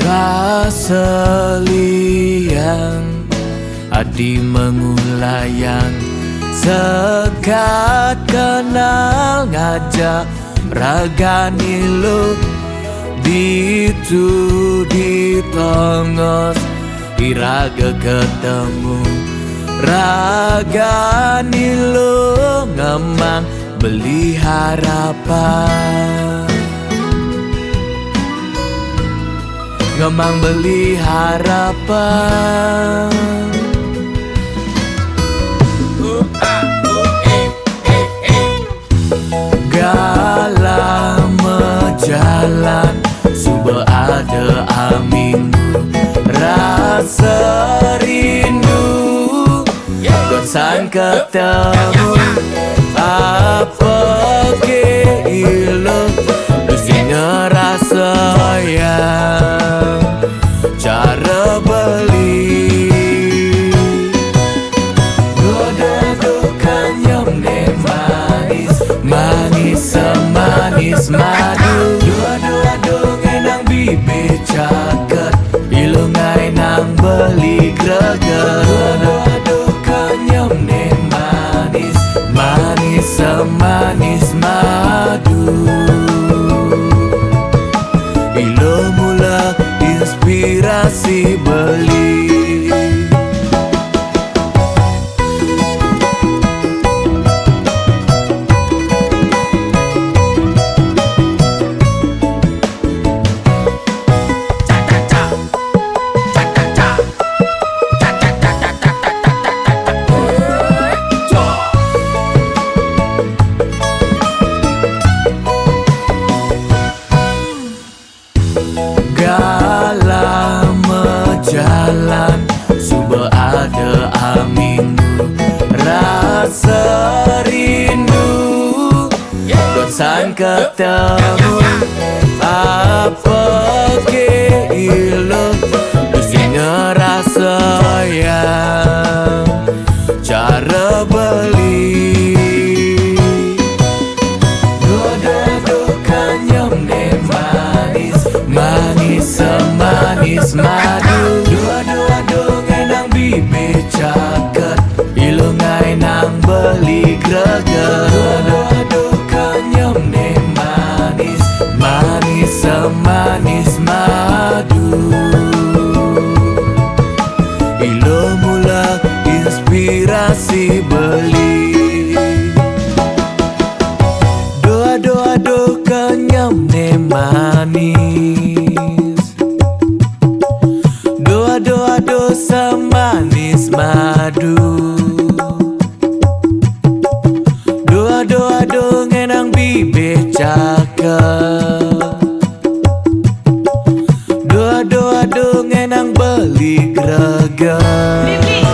Rasa liang adi mengulayang sekat kenal ngajak ragani lu ditu di tongos iraga ketemu ragani lu ngemang beli harapan ngemang beli harapan. Gala menjalan suba ada amingu rasa rindu gosan ketemu apa ke ilo lusinya rasa yang cara beli goda dukan yang manis manis semanis madu dua-dua ngenang bibir caket ilungai nang beli greget goda dukan yang manis manis semanis madu ilo mula inspirasi beli. Gala menjalan suba ada amingu rasa rindu gosan ketemu apa ke ilo lusinya rasa yang cara beli goda dukan yang manis manis semanis madu dua-dua ngenang bibir caket ilungai nang beli greget dua-dua dukan yang manis manis semanis madu ilo mula inspirasi beli doa-doa kenyam manis doa-doa semanis madu doa-doa ngenang bibir caket doa-doa ngenang beli greget.